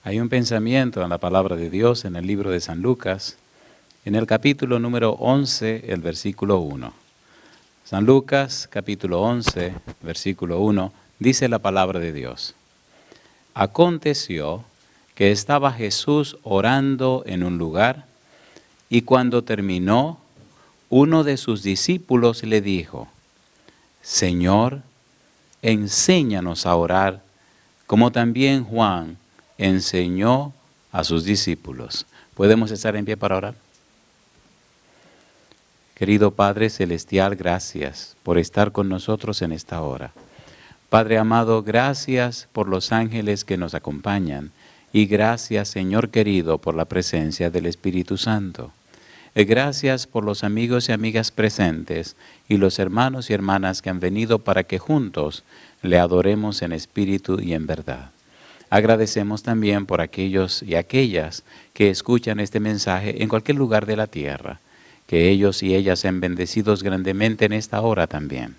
Hay un pensamiento en la palabra de Dios en el libro de San Lucas, en el capítulo número 11, el versículo 1. San Lucas, capítulo 11, versículo 1, dice la palabra de Dios. Aconteció que estaba Jesús orando en un lugar, y cuando terminó, uno de sus discípulos le dijo, Señor, enséñanos a orar, como también Juan enseñó a sus discípulos. ¿Podemos estar en pie para orar? Querido Padre Celestial, gracias por estar con nosotros en esta hora. Padre amado, gracias por los ángeles que nos acompañan y gracias, Señor querido, por la presencia del Espíritu Santo. Gracias por los amigos y amigas presentes y los hermanos y hermanas que han venido para que juntos le adoremos en espíritu y en verdad. Agradecemos también por aquellos y aquellas que escuchan este mensaje en cualquier lugar de la tierra, que ellos y ellas sean bendecidos grandemente en esta hora también.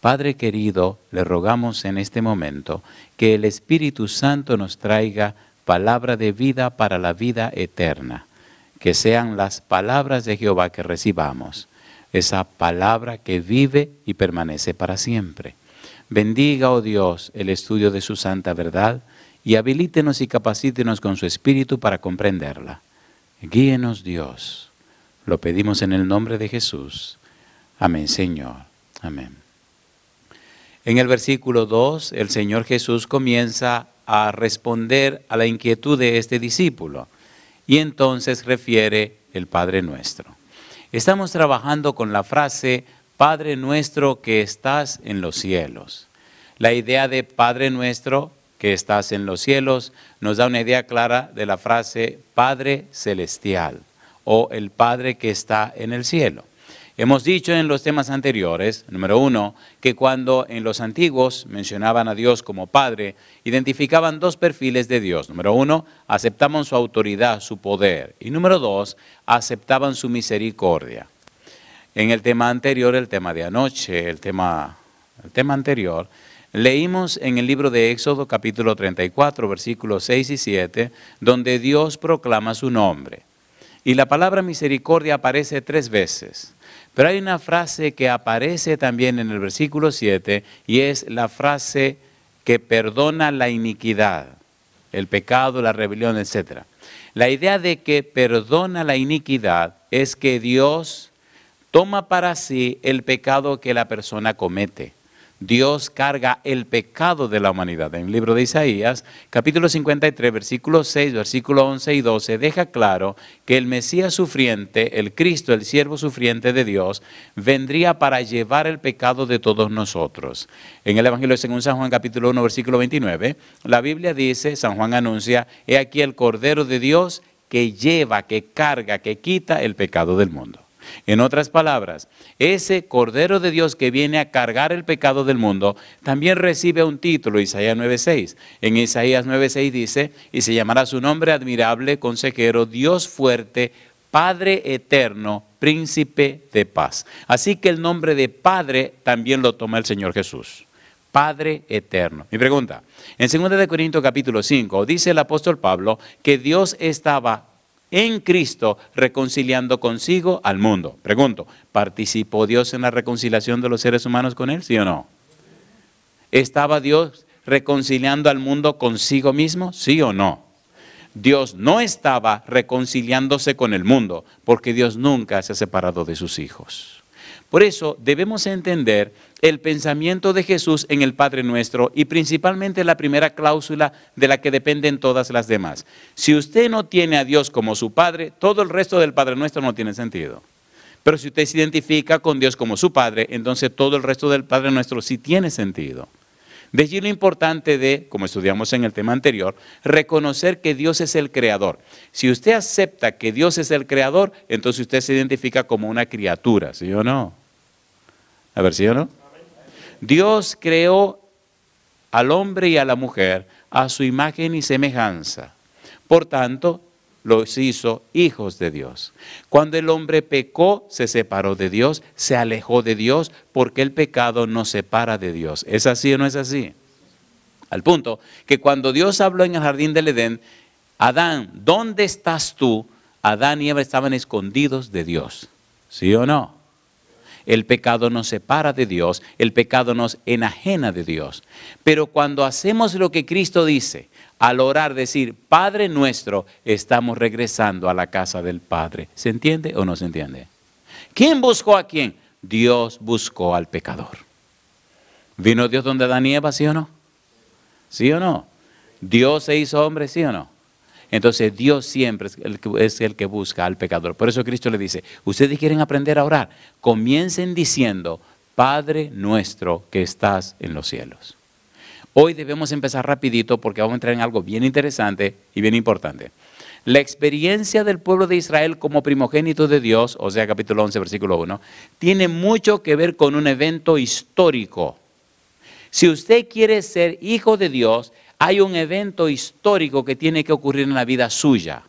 Padre querido, le rogamos en este momento que el Espíritu Santo nos traiga palabra de vida para la vida eterna, que sean las palabras de Jehová que recibamos, esa palabra que vive y permanece para siempre. Bendiga, oh Dios, el estudio de su santa verdad, y habilítenos y capacítenos con su Espíritu para comprenderla. Guíenos, Dios. Lo pedimos en el nombre de Jesús. Amén, Señor. Amén. En el versículo 2, el Señor Jesús comienza a responder a la inquietud de este discípulo. Y entonces refiere el Padre Nuestro. Estamos trabajando con la frase, Padre Nuestro que estás en los cielos. La idea de Padre Nuestro que estás en los cielos nos da una idea clara de la frase Padre Celestial o el Padre que está en el cielo. Hemos dicho en los temas anteriores, número 1, que cuando en los antiguos mencionaban a Dios como Padre, identificaban dos perfiles de Dios. Número 1, aceptaban su autoridad, su poder. Y número 2, aceptaban su misericordia. En el tema anterior, el tema de anoche, el tema anterior, leímos en el libro de Éxodo capítulo 34, versículos 6 y 7, donde Dios proclama su nombre. Y la palabra misericordia aparece 3 veces. Pero hay una frase que aparece también en el versículo 7 y es la frase que perdona la iniquidad, el pecado, la rebelión, etc. La idea de que perdona la iniquidad es que Dios toma para sí el pecado que la persona comete. Dios carga el pecado de la humanidad. En el libro de Isaías, capítulo 53, versículos 6, versículos 11 y 12, deja claro que el Mesías sufriente, el Cristo, el siervo sufriente de Dios, vendría para llevar el pecado de todos nosotros. En el Evangelio según San Juan, capítulo 1, versículo 29, la Biblia dice, San Juan anuncia, he aquí el Cordero de Dios que lleva, que carga, que quita el pecado del mundo. En otras palabras, ese Cordero de Dios que viene a cargar el pecado del mundo, también recibe un título, Isaías 9:6. En Isaías 9:6 dice, y se llamará su nombre admirable, consejero, Dios fuerte, Padre eterno, príncipe de paz. Así que el nombre de Padre también lo toma el Señor Jesús. Padre eterno. Mi pregunta, en 2 Corintios capítulo 5, dice el apóstol Pablo que Dios estaba en Cristo reconciliando consigo al mundo. Pregunto, ¿participó Dios en la reconciliación de los seres humanos con Él? ¿Sí o no? ¿Estaba Dios reconciliando al mundo consigo mismo? ¿Sí o no? Dios no estaba reconciliándose con el mundo, porque Dios nunca se ha separado de sus hijos. Por eso debemos entender el pensamiento de Jesús en el Padre Nuestro y principalmente la primera cláusula de la que dependen todas las demás. Si usted no tiene a Dios como su Padre, todo el resto del Padre Nuestro no tiene sentido. Pero si usted se identifica con Dios como su Padre, entonces todo el resto del Padre Nuestro sí tiene sentido. De allí lo importante de, como estudiamos en el tema anterior, reconocer que Dios es el creador. Si usted acepta que Dios es el creador, entonces usted se identifica como una criatura, ¿sí o no? A ver, ¿sí o no? Dios creó al hombre y a la mujer a su imagen y semejanza. Por tanto, los hizo hijos de Dios. Cuando el hombre pecó, se separó de Dios, se alejó de Dios, porque el pecado nos separa de Dios. ¿Es así o no es así? Al punto que cuando Dios habló en el jardín del Edén, Adán, ¿dónde estás tú? Adán y Eva estaban escondidos de Dios. ¿Sí o no? El pecado nos separa de Dios, el pecado nos enajena de Dios. Pero cuando hacemos lo que Cristo dice, al orar, decir, Padre nuestro, estamos regresando a la casa del Padre. ¿Se entiende o no se entiende? ¿Quién buscó a quién? Dios buscó al pecador. ¿Vino Dios donde Adán y Eva, sí o no? ¿Sí o no? ¿Dios se hizo hombre, sí o no? Entonces Dios siempre es el que busca al pecador. Por eso Cristo le dice, ustedes quieren aprender a orar, comiencen diciendo, Padre nuestro que estás en los cielos. Hoy debemos empezar rapidito porque vamos a entrar en algo bien interesante y bien importante. La experiencia del pueblo de Israel como primogénito de Dios, o sea, capítulo 11, versículo 1, tiene mucho que ver con un evento histórico. Si usted quiere ser hijo de Dios, hay un evento histórico que tiene que ocurrir en la vida suya.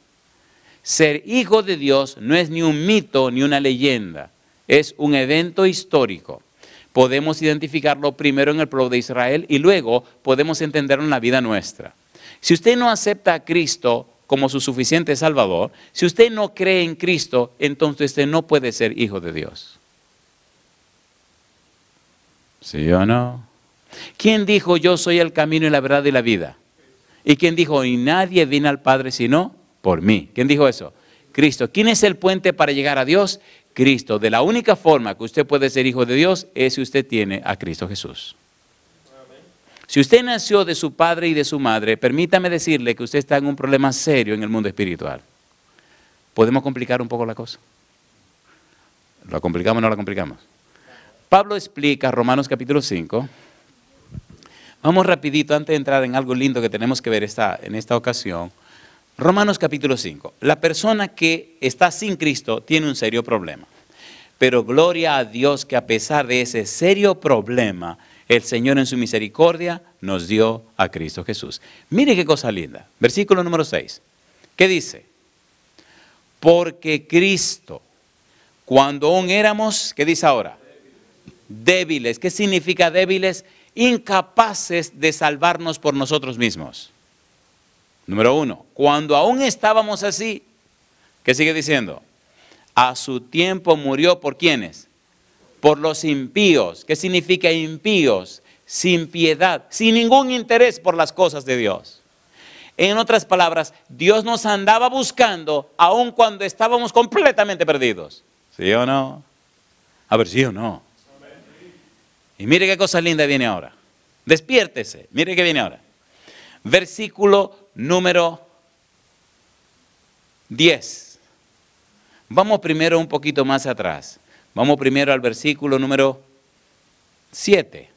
Ser hijo de Dios no es ni un mito ni una leyenda, es un evento histórico. Podemos identificarlo primero en el pueblo de Israel y luego podemos entenderlo en la vida nuestra. Si usted no acepta a Cristo como su suficiente Salvador, si usted no cree en Cristo, entonces usted no puede ser hijo de Dios. ¿Sí o no? ¿Quién dijo yo soy el camino y la verdad y la vida? ¿Y quién dijo y nadie viene al Padre sino por mí? ¿Quién dijo eso? Cristo. ¿Quién es el puente para llegar a Dios? Cristo. De la única forma que usted puede ser hijo de Dios es si usted tiene a Cristo Jesús. Si usted nació de su padre y de su madre, permítame decirle que usted está en un problema serio en el mundo espiritual. ¿Podemos complicar un poco la cosa? ¿La complicamos o no la complicamos? Pablo explica, Romanos capítulo 5. Vamos rapidito antes de entrar en algo lindo que tenemos que ver en esta ocasión. Romanos capítulo 5. La persona que está sin Cristo tiene un serio problema. Pero gloria a Dios que a pesar de ese serio problema, el Señor en su misericordia nos dio a Cristo Jesús. Mire qué cosa linda. Versículo número 6. ¿Qué dice? Porque Cristo, cuando aún éramos, ¿qué dice ahora? Débiles. ¿Qué significa débiles? Incapaces de salvarnos por nosotros mismos. Número 1, cuando aún estábamos así, ¿qué sigue diciendo? A su tiempo murió ¿por quiénes? Por los impíos. ¿Qué significa impíos? Sin piedad, sin ningún interés por las cosas de Dios. En otras palabras, Dios nos andaba buscando aun cuando estábamos completamente perdidos. ¿Sí o no? A ver, ¿sí o no? Y mire qué cosa linda viene ahora. Despiértese, mire qué viene ahora. Versículo número 10. Vamos primero un poquito más atrás. Vamos primero al versículo número 7.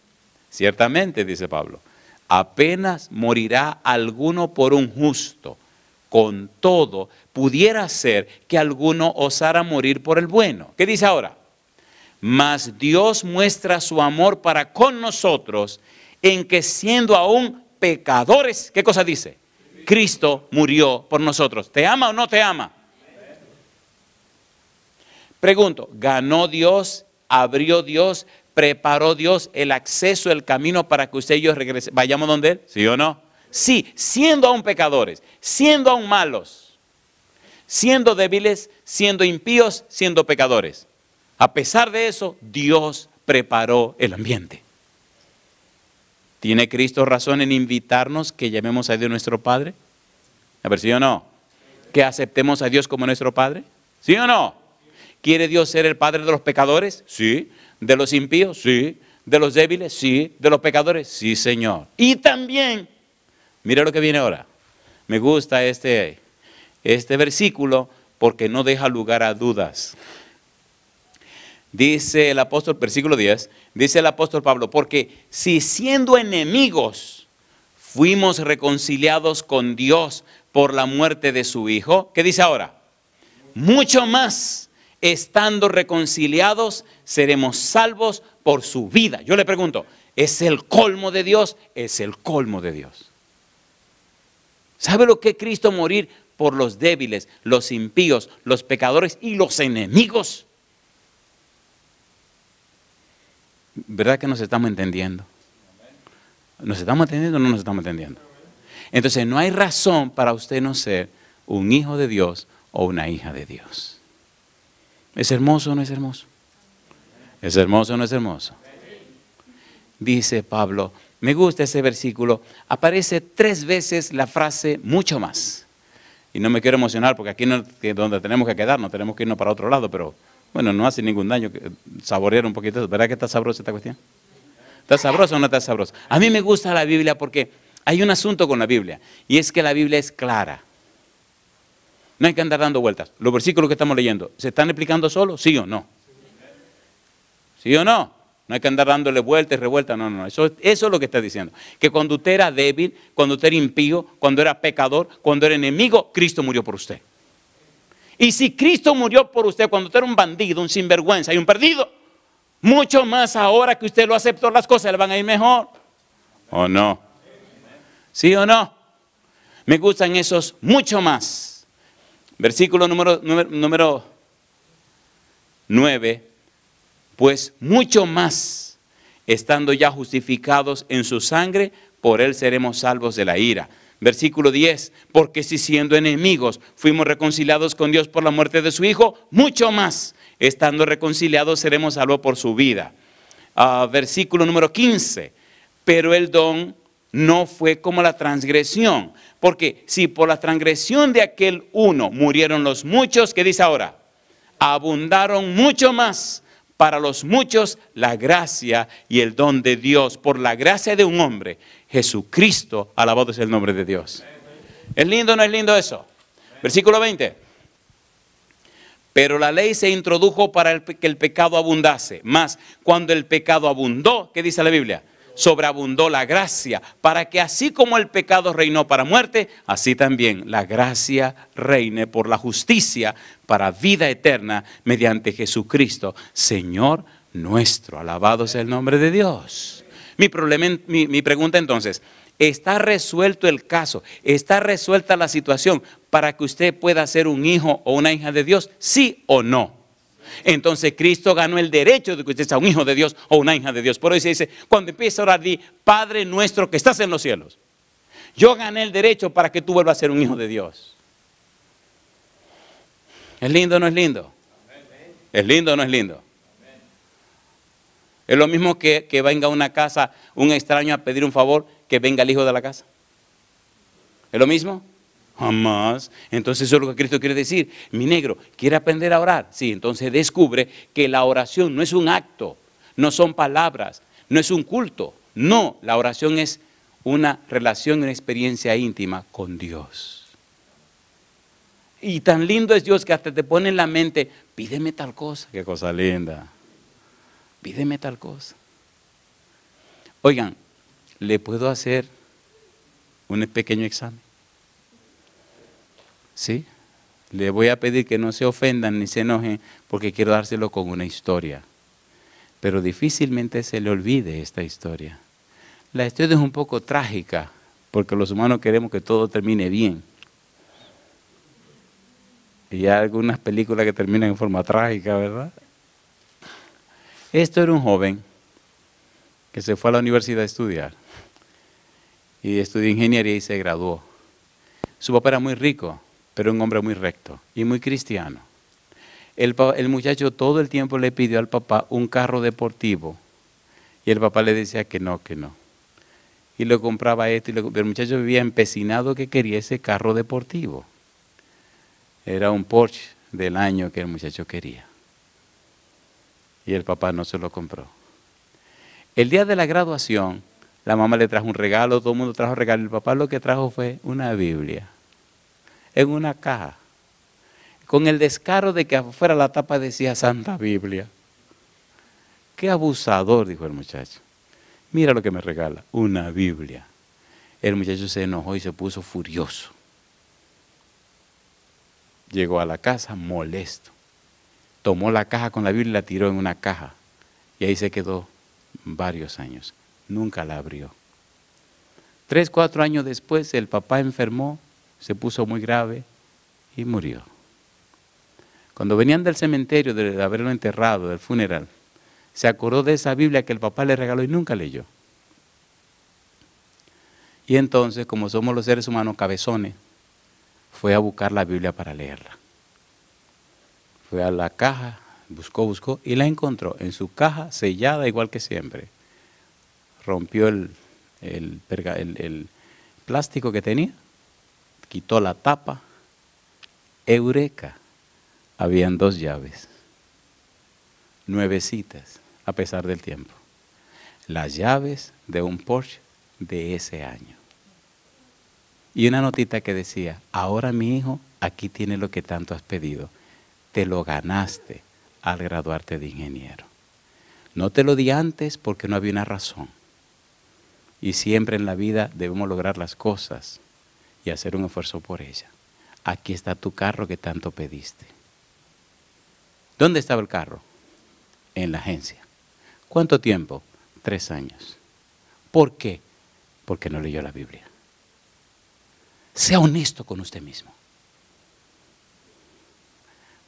Ciertamente, dice Pablo, apenas morirá alguno por un justo. Con todo, pudiera ser que alguno osara morir por el bueno. ¿Qué dice ahora? Mas Dios muestra su amor para con nosotros en que siendo aún pecadores, ¿qué cosa dice? Cristo murió por nosotros. ¿Te ama o no te ama? Pregunto, ¿ganó Dios, abrió Dios, preparó Dios el acceso, el camino para que usted y yo vayamos donde Él? ¿Sí o no? Sí, siendo aún pecadores, siendo aún malos, siendo débiles, siendo impíos, siendo pecadores. A pesar de eso, Dios preparó el ambiente. ¿Tiene Cristo razón en invitarnos que llamemos a Dios nuestro Padre? A ver, ¿sí o no? ¿Que aceptemos a Dios como nuestro Padre? ¿Sí o no? ¿Quiere Dios ser el Padre de los pecadores? Sí. ¿De los impíos? Sí. ¿De los débiles? Sí. ¿De los pecadores? Sí, Señor. Y también, mira lo que viene ahora. Me gusta este versículo porque no deja lugar a dudas. Dice el apóstol, versículo 10, dice el apóstol Pablo, porque si siendo enemigos fuimos reconciliados con Dios por la muerte de su Hijo, ¿qué dice ahora? Mucho más, estando reconciliados, seremos salvos por su vida. Yo le pregunto, ¿es el colmo de Dios? Es el colmo de Dios. ¿Sabe lo que es Cristo morir por los débiles, los impíos, los pecadores y los enemigos? ¿Verdad que nos estamos entendiendo? ¿Nos estamos entendiendo o no nos estamos entendiendo? Entonces no hay razón para usted no ser un hijo de Dios o una hija de Dios. ¿Es hermoso o no es hermoso? ¿Es hermoso o no es hermoso? Dice Pablo, me gusta ese versículo, aparece 3 veces la frase mucho más. Y no me quiero emocionar porque aquí no es donde tenemos que quedarnos, tenemos que irnos para otro lado, pero bueno, no hace ningún daño saborear un poquito. ¿Verdad que está sabrosa esta cuestión? ¿Está sabrosa o no está sabrosa? A mí me gusta la Biblia porque hay un asunto con la Biblia, y es que la Biblia es clara. No hay que andar dando vueltas. Los versículos que estamos leyendo, ¿se están explicando solos? ¿Sí o no? ¿Sí o no? No hay que andar dándole vueltas y revueltas. No, no, eso es lo que está diciendo. Que cuando usted era débil, cuando usted era impío, cuando era pecador, cuando era enemigo, Cristo murió por usted. Y si Cristo murió por usted cuando usted era un bandido, un sinvergüenza y un perdido, mucho más ahora que usted lo aceptó, las cosas le van a ir mejor. ¿O no? ¿Sí o no? Me gustan esos mucho más. Versículo número 9. Pues mucho más, estando ya justificados en su sangre, por él seremos salvos de la ira. Versículo 10, porque si siendo enemigos fuimos reconciliados con Dios por la muerte de su Hijo, mucho más, estando reconciliados seremos salvos por su vida. Versículo número 15, pero el don no fue como la transgresión, porque si por la transgresión de aquel uno murieron los muchos, ¿qué dice ahora? Abundaron mucho más para los muchos la gracia y el don de Dios, por la gracia de un hombre, Jesucristo, alabado es el nombre de Dios. ¿Es lindo o no es lindo eso? Versículo 20. Pero la ley se introdujo para que el pecado abundase. Mas cuando el pecado abundó, ¿qué dice la Biblia? Sobreabundó la gracia, para que así como el pecado reinó para muerte, así también la gracia reine por la justicia para vida eterna mediante Jesucristo, Señor nuestro. Alabado sea el nombre de Dios. Mi pregunta entonces, ¿está resuelto el caso? ¿Está resuelta la situación para que usted pueda ser un hijo o una hija de Dios? ¿Sí o no? Entonces Cristo ganó el derecho de que usted sea un hijo de Dios o una hija de Dios. Por eso dice, cuando empieza a orar, di, Padre nuestro que estás en los cielos. Yo gané el derecho para que tú vuelvas a ser un hijo de Dios. ¿Es lindo o no es lindo? ¿Es lindo o no es lindo? Es lo mismo que venga a una casa un extraño a pedir un favor, que venga el hijo de la casa. ¿Es lo mismo? Jamás. Entonces eso es lo que Cristo quiere decir. Mi negro, ¿quiere aprender a orar? Sí, entonces descubre que la oración no es un acto, no son palabras, no es un culto. No, la oración es una relación, una experiencia íntima con Dios. Y tan lindo es Dios que hasta te pone en la mente, pídeme tal cosa. Qué cosa linda. Pídeme tal cosa. Oigan, ¿le puedo hacer un pequeño examen? ¿Sí? Le voy a pedir que no se ofendan ni se enojen porque quiero dárselo con una historia. Pero difícilmente se le olvide esta historia. La historia es un poco trágica porque los humanos queremos que todo termine bien. Y hay algunas películas que terminan en forma trágica, ¿verdad? Esto era un joven que se fue a la universidad a estudiar. Y estudió ingeniería y se graduó. Su papá era muy rico, pero un hombre muy recto y muy cristiano. El muchacho todo el tiempo le pidió al papá un carro deportivo. Y el papá le decía que no, que no. Y le compraba esto. El muchacho vivía empecinado que quería ese carro deportivo. Era un Porsche del año que el muchacho quería. Y el papá no se lo compró. El día de la graduación, la mamá le trajo un regalo, todo el mundo trajo regalo. El papá lo que trajo fue una Biblia. En una caja. Con el descaro de que afuera la tapa decía Santa Biblia. Qué abusador, dijo el muchacho. Mira lo que me regala, una Biblia. El muchacho se enojó y se puso furioso. Llegó a la casa molesto. Tomó la caja con la Biblia y la tiró en una caja. Y ahí se quedó varios años. Nunca la abrió. 3, 4 años después el papá enfermó, se puso muy grave y murió. Cuando venían del cementerio de haberlo enterrado, del funeral, se acordó de esa Biblia que el papá le regaló y nunca leyó. Y entonces, como somos los seres humanos cabezones, fue a buscar la Biblia para leerla. Fue a la caja, buscó y la encontró en su caja sellada igual que siempre. Rompió el plástico que tenía, quitó la tapa. ¡Eureka! Habían 2 llaves, nuevecitas, a pesar del tiempo. Las llaves de un Porsche de ese año. Y una notita que decía, ahora mi hijo, aquí tiene lo que tanto has pedido. Te lo ganaste al graduarte de ingeniero. No te lo di antes porque no había una razón. Y siempre en la vida debemos lograr las cosas y hacer un esfuerzo por ellas. Aquí está tu carro que tanto pediste. ¿Dónde estaba el carro? En la agencia. ¿Cuánto tiempo? 3 años. ¿Por qué? Porque no leyó la Biblia. Sea honesto con usted mismo.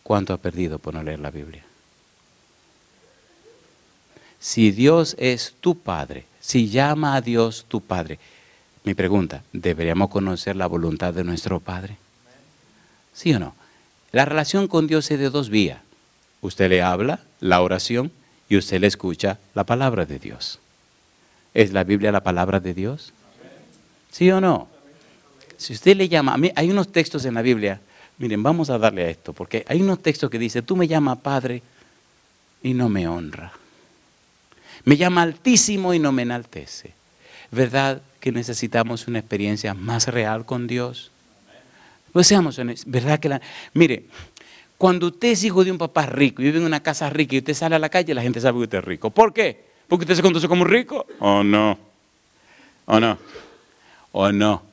¿Cuánto ha perdido por no leer la Biblia? Si Dios es tu Padre, si llama a Dios tu Padre, mi pregunta, ¿deberíamos conocer la voluntad de nuestro Padre? ¿Sí o no? La relación con Dios es de 2 vías. Usted le habla, la oración, y usted le escucha la palabra de Dios. ¿Es la Biblia la palabra de Dios? ¿Sí o no? Si usted le llama, a mí hay unos textos en la Biblia, miren, vamos a darle a esto, porque hay unos textos que dicen, tú me llamas Padre y no me honra. Me llama Altísimo y no me enaltece. ¿Verdad que necesitamos una experiencia más real con Dios? Pues seamos honestos, ¿verdad que mire, cuando usted es hijo de un papá rico y vive en una casa rica y usted sale a la calle, la gente sabe que usted es rico. ¿Por qué? ¿Porque usted se conduce como rico? ¿O no? ¿O no? ¿O no?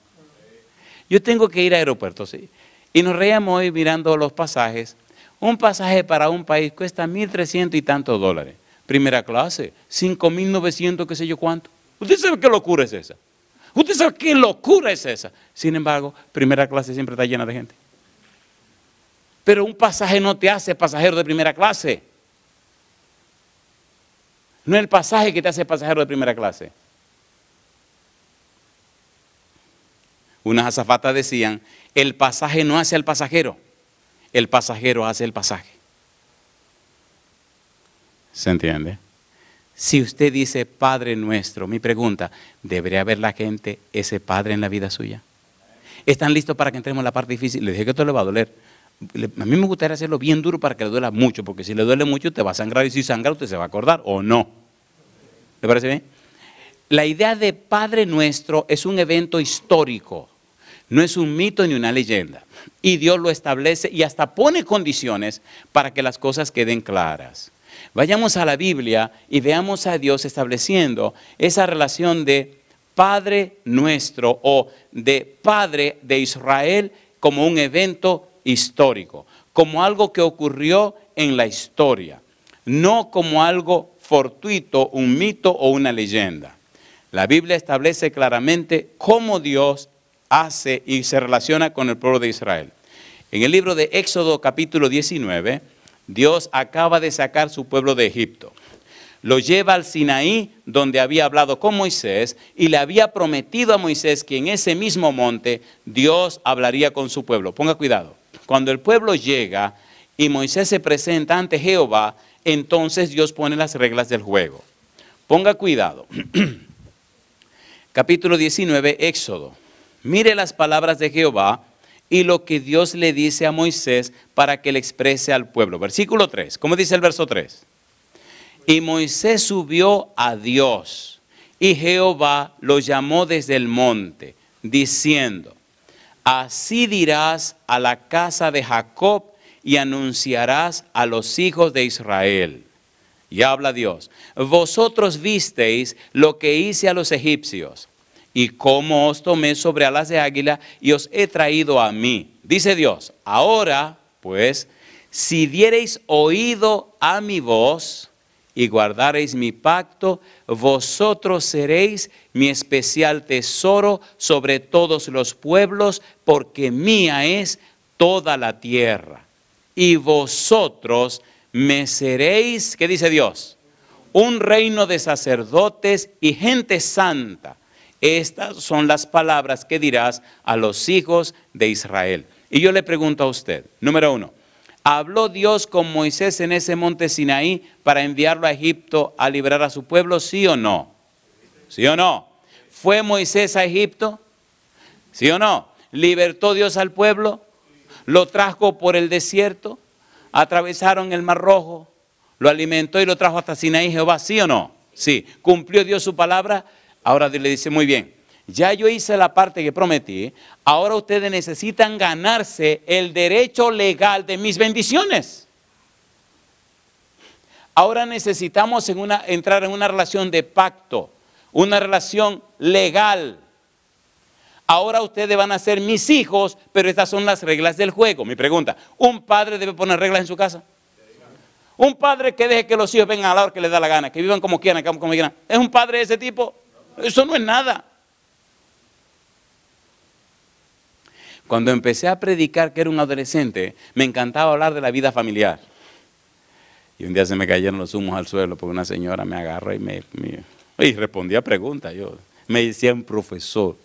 Yo tengo que ir a aeropuertos, ¿sí? Y nos reíamos hoy mirando los pasajes. Un pasaje para un país cuesta $1,300 y tantos. Primera clase, 5,900, qué sé yo cuánto. ¿Usted sabe qué locura es esa? ¿Usted sabe qué locura es esa? Sin embargo, primera clase siempre está llena de gente. Pero un pasaje no te hace pasajero de primera clase. No es el pasaje que te hace pasajero de primera clase. Unas azafatas decían, el pasaje no hace al pasajero, el pasajero hace el pasaje. ¿Se entiende? Si usted dice Padre nuestro, mi pregunta, ¿debería haber la gente ese Padre en la vida suya? ¿Están listos para que entremos en la parte difícil? Le dije que esto le va a doler. A mí me gustaría hacerlo bien duro para que le duela mucho, porque si le duele mucho usted va a sangrar y si sangra usted se va a acordar o no. ¿Le parece bien? La idea de Padre nuestro es un evento histórico, no es un mito ni una leyenda. Y Dios lo establece y hasta pone condiciones para que las cosas queden claras. Vayamos a la Biblia y veamos a Dios estableciendo esa relación de Padre nuestro o de Padre de Israel como un evento histórico, como algo que ocurrió en la historia, no como algo fortuito, un mito o una leyenda. La Biblia establece claramente cómo Dios hace y se relaciona con el pueblo de Israel. En el libro de Éxodo capítulo 19, Dios acaba de sacar su pueblo de Egipto. Lo lleva al Sinaí, donde había hablado con Moisés, y le había prometido a Moisés que en ese mismo monte Dios hablaría con su pueblo. Ponga cuidado. Cuando el pueblo llega y Moisés se presenta ante Jehová, entonces Dios pone las reglas del juego. Ponga cuidado. Capítulo 19, Éxodo. Mire las palabras de Jehová y lo que Dios le dice a Moisés para que le exprese al pueblo. Versículo 3. ¿Cómo dice el verso 3? Y Moisés subió a Dios, y Jehová lo llamó desde el monte, diciendo, así dirás a la casa de Jacob y anunciarás a los hijos de Israel. Y habla Dios, vosotros visteis lo que hice a los egipcios, y cómo os tomé sobre alas de águila y os he traído a mí. Dice Dios, ahora pues, si diereis oído a mi voz y guardareis mi pacto, vosotros seréis mi especial tesoro sobre todos los pueblos, porque mía es toda la tierra. Y vosotros me seréis, ¿qué dice Dios? Un reino de sacerdotes y gente santa. estas son las palabras que dirás a los hijos de Israel. Y yo le pregunto a usted, número 1, ¿habló Dios con Moisés en ese monte Sinaí para enviarlo a Egipto a liberar a su pueblo? ¿Sí o no? ¿Sí o no? ¿Fue Moisés a Egipto? ¿Sí o no? ¿Libertó Dios al pueblo? ¿Lo trajo por el desierto? ¿Atravesaron el Mar Rojo? ¿Lo alimentó y lo trajo hasta Sinaí Jehová? ¿Sí o no? Sí. ¿Cumplió Dios su palabra? Ahora le dice, muy bien, ya yo hice la parte que prometí, ahora ustedes necesitan ganarse el derecho legal de mis bendiciones. Ahora necesitamos entrar en una relación de pacto, una relación legal. Ahora ustedes van a ser mis hijos, pero estas son las reglas del juego. Mi pregunta, ¿un padre debe poner reglas en su casa? Un padre que deje que los hijos vengan a la hora que les da la gana, que vivan como quieran, como quieran. ¿Es un padre de ese tipo? Eso no es nada. Cuando empecé a predicar que era un adolescente, me encantaba hablar de la vida familiar. Y un día se me cayeron los humos al suelo porque una señora me agarró y respondía preguntas. Me decían profesor.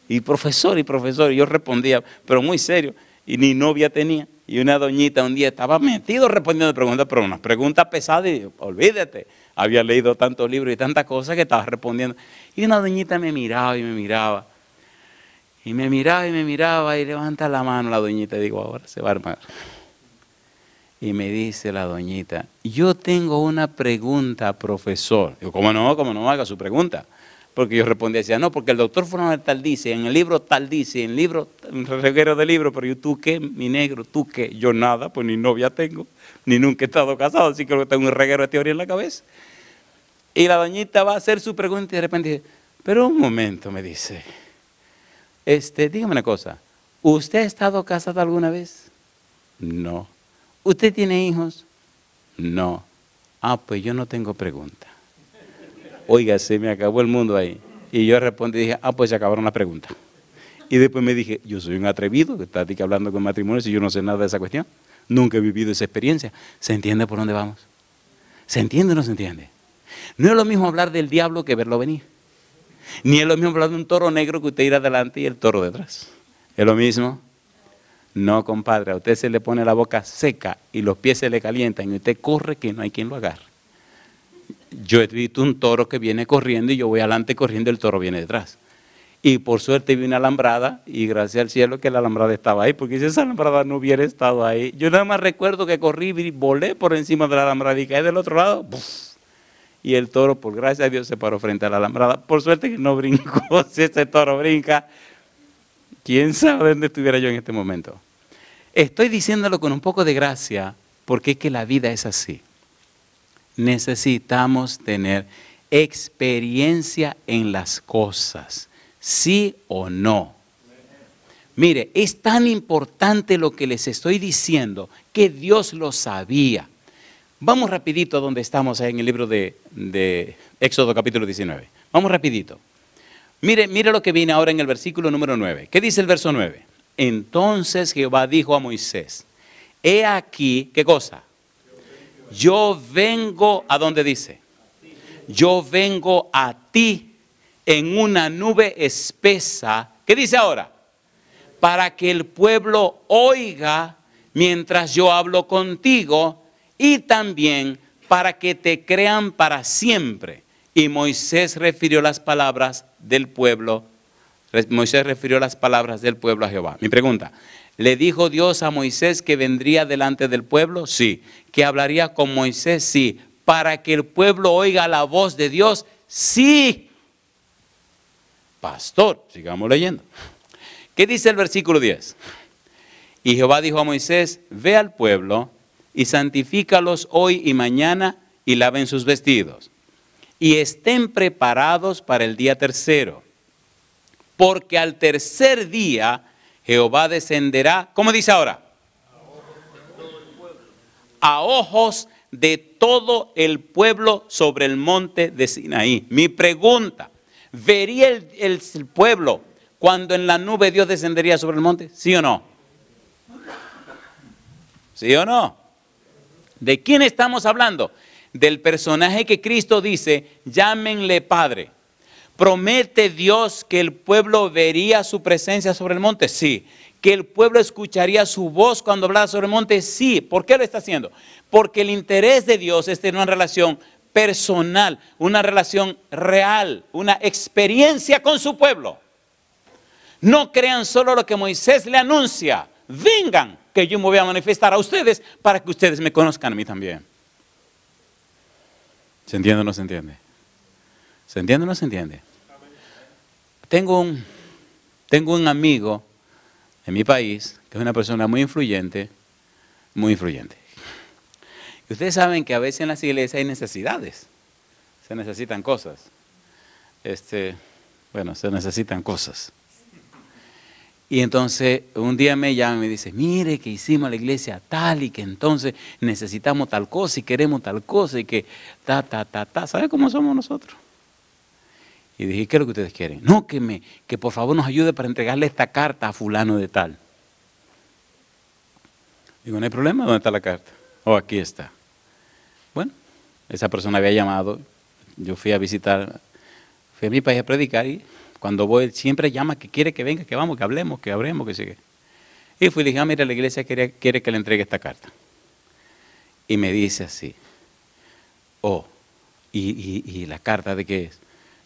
Y profesor, y yo respondía, pero muy serio. Y ni novia tenía. Y una doñita un día estaba metido respondiendo preguntas, pero unas preguntas pesadas y olvídate. Había leído tantos libros y tantas cosas que estaba respondiendo. Y una doñita me miraba y me miraba. Y me miraba y me miraba y levanta la mano la doñita. Y digo, ahora se va a armar. Y me dice la doñita, yo tengo una pregunta, profesor. Digo, ¿cómo no haga su pregunta? Porque yo respondía, decía, no, porque el doctor Fulano tal dice, en el libro tal dice, en el libro, un reguero de libros, pero yo, ¿tú qué, mi negro? ¿Tú qué? Yo nada, pues ni novia tengo, ni nunca he estado casado, así que tengo un reguero de teoría en la cabeza. Y la doñita va a hacer su pregunta y de repente dice, pero un momento, me dice, dígame una cosa, ¿usted ha estado casado alguna vez? No. ¿Usted tiene hijos? No. Ah, pues yo no tengo pregunta. Oiga, se me acabó el mundo ahí. Y yo respondí y dije, pues se acabaron las preguntas. Y después me dije, yo soy un atrevido que está hablando con matrimonios y yo no sé nada de esa cuestión. Nunca he vivido esa experiencia. ¿Se entiende por dónde vamos? ¿Se entiende o no se entiende? No es lo mismo hablar del diablo que verlo venir. Ni es lo mismo hablar de un toro negro que usted ir adelante y el toro detrás. ¿Es lo mismo? No, compadre, a usted se le pone la boca seca y los pies se le calientan y usted corre que no hay quien lo agarre. Yo he visto un toro que viene corriendo y yo voy adelante corriendo y el toro viene detrás. Y por suerte vi una alambrada y gracias al cielo que la alambrada estaba ahí, porque si esa alambrada no hubiera estado ahí, yo nada más recuerdo que corrí y volé por encima de la alambrada y caí del otro lado. ¡Buf! Y el toro, por gracia a Dios, se paró frente a la alambrada. Por suerte que no brincó. Si ese toro brinca, quién sabe dónde estuviera yo en este momento. Estoy diciéndolo con un poco de gracia porque es que la vida es así. Necesitamos tener experiencia en las cosas, sí o no. Mire, es tan importante lo que les estoy diciendo que Dios lo sabía. Vamos rapidito donde estamos en el libro de Éxodo capítulo 19. Vamos rapidito. Mire lo que viene ahora en el versículo número 9. ¿Qué dice el verso 9? Entonces Jehová dijo a Moisés, he aquí, ¿qué cosa? Yo vengo, ¿a dónde dice? Yo vengo a ti en una nube espesa. ¿Qué dice ahora? Para que el pueblo oiga mientras yo hablo contigo y también para que te crean para siempre. Y Moisés refirió las palabras del pueblo. Moisés refirió las palabras del pueblo a Jehová. Mi pregunta, ¿le dijo Dios a Moisés que vendría delante del pueblo? Sí. ¿Que hablaría con Moisés? Sí. ¿Para que el pueblo oiga la voz de Dios? Sí. Pastor, sigamos leyendo. ¿Qué dice el versículo 10? Y Jehová dijo a Moisés, ve al pueblo y santifícalos hoy y mañana y laven sus vestidos. Y estén preparados para el día tercero. Porque al tercer día Jehová descenderá, ¿cómo dice ahora? A ojos de todo el pueblo sobre el monte de Sinaí. Mi pregunta, ¿vería el pueblo cuando en la nube Dios descendería sobre el monte? ¿Sí o no? ¿Sí o no? ¿De quién estamos hablando? Del personaje que Cristo dice, llámenle Padre. ¿Promete Dios que el pueblo vería su presencia sobre el monte? Sí. ¿Que el pueblo escucharía su voz cuando hablara sobre el monte? Sí. ¿Por qué lo está haciendo? Porque el interés de Dios es tener una relación personal, una relación real, una experiencia con su pueblo. No crean solo lo que Moisés le anuncia. Vengan, que yo me voy a manifestar a ustedes para que ustedes me conozcan a mí también. ¿Se entiende o no se entiende? ¿Se entiende o no se entiende? Tengo un amigo en mi país que es una persona muy influyente, muy influyente. Y ustedes saben que a veces en las iglesias hay necesidades, se necesitan cosas. Se necesitan cosas. Y entonces un día me llama y me dice, mire que hicimos la iglesia tal y que entonces necesitamos tal cosa y queremos tal cosa y que ¿sabe cómo somos nosotros? Y dije, ¿qué es lo que ustedes quieren? No, que por favor nos ayude para entregarle esta carta a fulano de tal. Digo, no hay problema, ¿dónde está la carta? Oh, aquí está. Bueno, esa persona había llamado, yo fui a mi país a predicar y cuando voy siempre llama que quiere que venga, que vamos, que hablemos, que sigue. Y fui y le dije, mira, la iglesia quiere que le entregue esta carta. Y me dice así, ¿y la carta de qué es?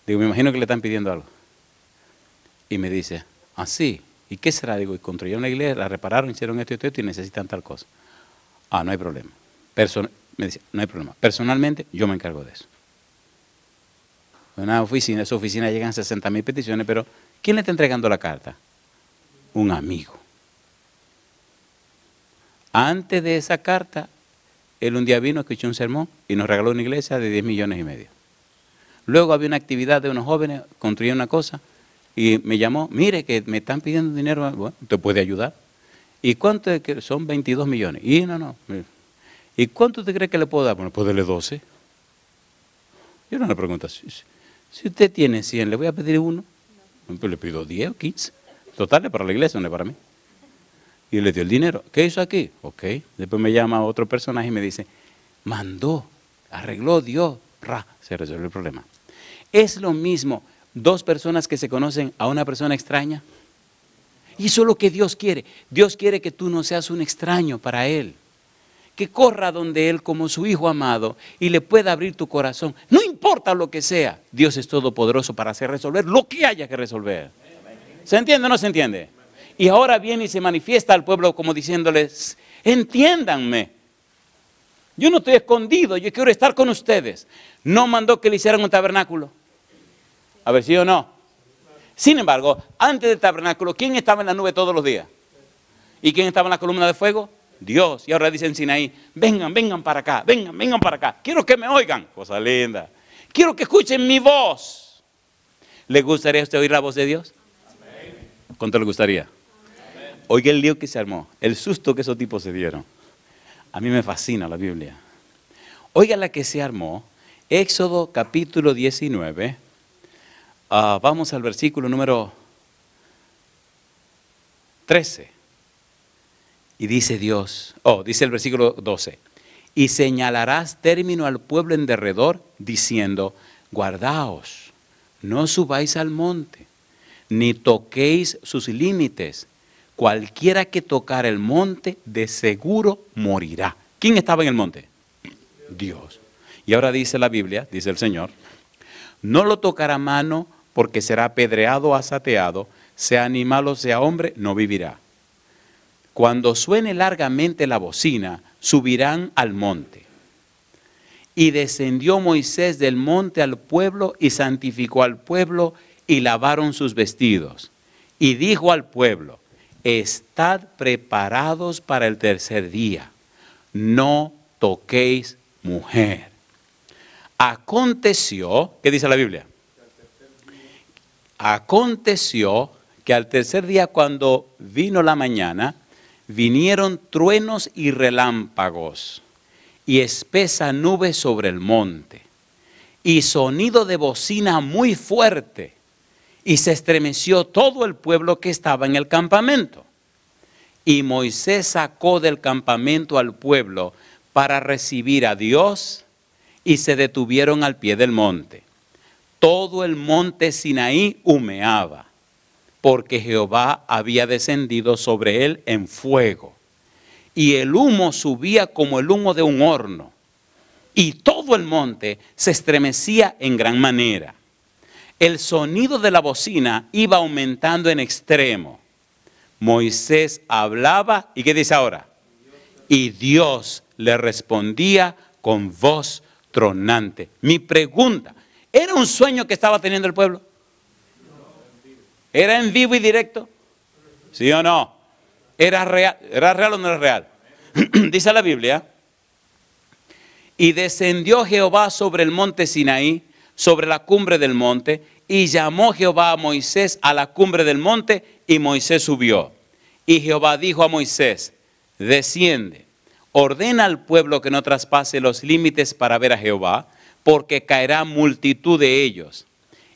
Digo, me imagino que le están pidiendo algo. Y me dice, sí, ¿y qué será? Digo, y construyeron una iglesia, la repararon, hicieron esto y necesitan tal cosa. No hay problema. Me dice, no hay problema. Personalmente, yo me encargo de eso. En esa oficina llegan 60,000 peticiones, pero ¿quién le está entregando la carta? Un amigo. Antes de esa carta, él un día vino, escuchó un sermón y nos regaló una iglesia de 10,5 millones. Luego había una actividad de unos jóvenes, construían una cosa y me llamó, mire que me están pidiendo dinero, bueno, ¿te puede ayudar? ¿Y cuánto es que son 22 millones? Y no. ¿Y cuánto te cree que le puedo dar? Bueno, pues dele 12. Yo no le pregunto, si usted tiene 100, ¿le voy a pedir uno? Pues le pido 10 o 15. Total, es para la iglesia, no es para mí. Y le dio el dinero. ¿Qué hizo aquí? Ok. Después me llama otro personaje y me dice, mandó, arregló, dio, se resolvió el problema. Es lo mismo, dos personas que se conocen a una persona extraña. Y eso es lo que Dios quiere. Dios quiere que tú no seas un extraño para Él. Que corra donde Él como su hijo amado y le pueda abrir tu corazón. No importa lo que sea, Dios es todopoderoso para hacer resolver lo que haya que resolver. ¿Se entiende o no se entiende? Y ahora viene y se manifiesta al pueblo como diciéndoles, entiéndanme. Yo no estoy escondido, yo quiero estar con ustedes. No mandó que le hicieran un tabernáculo. A ver, ¿sí o no? Sin embargo, antes del tabernáculo, ¿quién estaba en la nube todos los días? ¿Y quién estaba en la columna de fuego? Dios. Y ahora dice en Sinaí, vengan para acá, vengan para acá. Quiero que me oigan. Cosa linda. Quiero que escuchen mi voz. ¿Le gustaría a usted oír la voz de Dios? ¿Cuánto le gustaría? Oiga el lío que se armó, el susto que esos tipos se dieron. A mí me fascina la Biblia. Oiga la que se armó, Éxodo capítulo 19. Vamos al versículo número 13. Y dice Dios, dice el versículo 12. Y señalarás término al pueblo en derredor, diciendo, guardaos, no subáis al monte, ni toquéis sus límites. Cualquiera que tocara el monte, de seguro morirá. ¿Quién estaba en el monte? Dios. Y ahora dice la Biblia, dice el Señor, no lo tocará mano, porque será apedreado o asateado, sea animal o sea hombre, no vivirá. Cuando suene largamente la bocina, subirán al monte. Y descendió Moisés del monte al pueblo y santificó al pueblo y lavaron sus vestidos. Y dijo al pueblo, estad preparados para el tercer día, no toquéis mujer. Aconteció, ¿qué dice la Biblia? Aconteció que al tercer día, cuando vino la mañana, vinieron truenos y relámpagos y espesa nube sobre el monte y sonido de bocina muy fuerte, y se estremeció todo el pueblo que estaba en el campamento. Y Moisés sacó del campamento al pueblo para recibir a Dios, y se detuvieron al pie del monte. todo el monte Sinaí humeaba, porque Jehová había descendido sobre él en fuego, y el humo subía como el humo de un horno, y todo el monte se estremecía en gran manera. El sonido de la bocina iba aumentando en extremo. Moisés hablaba, ¿y qué dice ahora? Y Dios le respondía con voz tronante. Mi pregunta, ¿era un sueño que estaba teniendo el pueblo? ¿Era en vivo y directo? ¿Sí o no? ¿Era real o no era real? Dice la Biblia, y descendió Jehová sobre el monte Sinaí, sobre la cumbre del monte, y llamó Jehová a Moisés a la cumbre del monte, y Moisés subió. Y Jehová dijo a Moisés, desciende, ordena al pueblo que no traspase los límites para ver a Jehová, porque caerá multitud de ellos.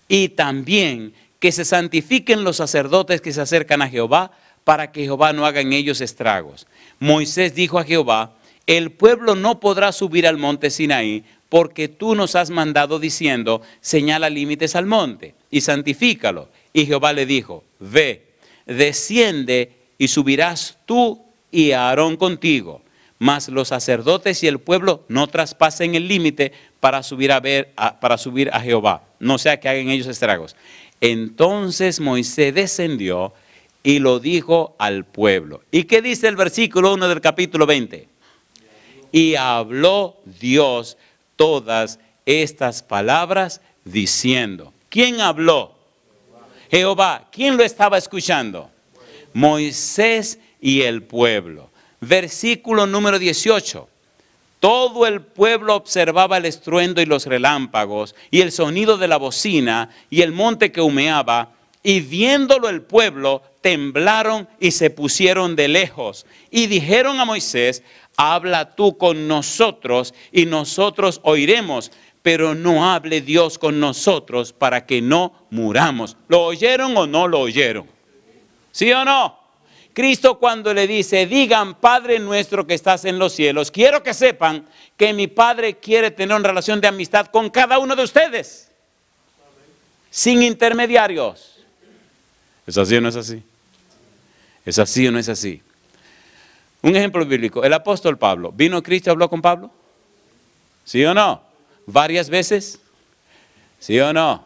Y también que se santifiquen los sacerdotes que se acercan a Jehová, para que Jehová no haga en ellos estragos. Moisés dijo a Jehová, el pueblo no podrá subir al monte Sinaí, porque tú nos has mandado diciendo, señala límites al monte y santifícalo. Y Jehová le dijo, ve, desciende y subirás tú y Aarón contigo, mas los sacerdotes y el pueblo no traspasen el límite para subir a Jehová, no sea que hagan ellos estragos. Entonces Moisés descendió y lo dijo al pueblo. ¿Y qué dice el versículo 1 del capítulo 20? Y habló Dios todas estas palabras diciendo. ¿Quién habló? Jehová. ¿Quién lo estaba escuchando? Moisés y el pueblo. Versículo número 18. Todo el pueblo observaba el estruendo y los relámpagos y el sonido de la bocina y el monte que humeaba, y viéndolo el pueblo temblaron y se pusieron de lejos y dijeron a Moisés, habla tú con nosotros y nosotros oiremos, pero no hable Dios con nosotros para que no muramos. ¿Lo oyeron o no lo oyeron? ¿Sí o no? Cristo cuando le dice, digan Padre nuestro que estás en los cielos, quiero que sepan que mi Padre quiere tener una relación de amistad con cada uno de ustedes, sin intermediarios. ¿Es así o no es así? ¿Es así o no es así? Un ejemplo bíblico, el apóstol Pablo, ¿vino Cristo y habló con Pablo? ¿Sí o no? ¿Varias veces? ¿Sí o no?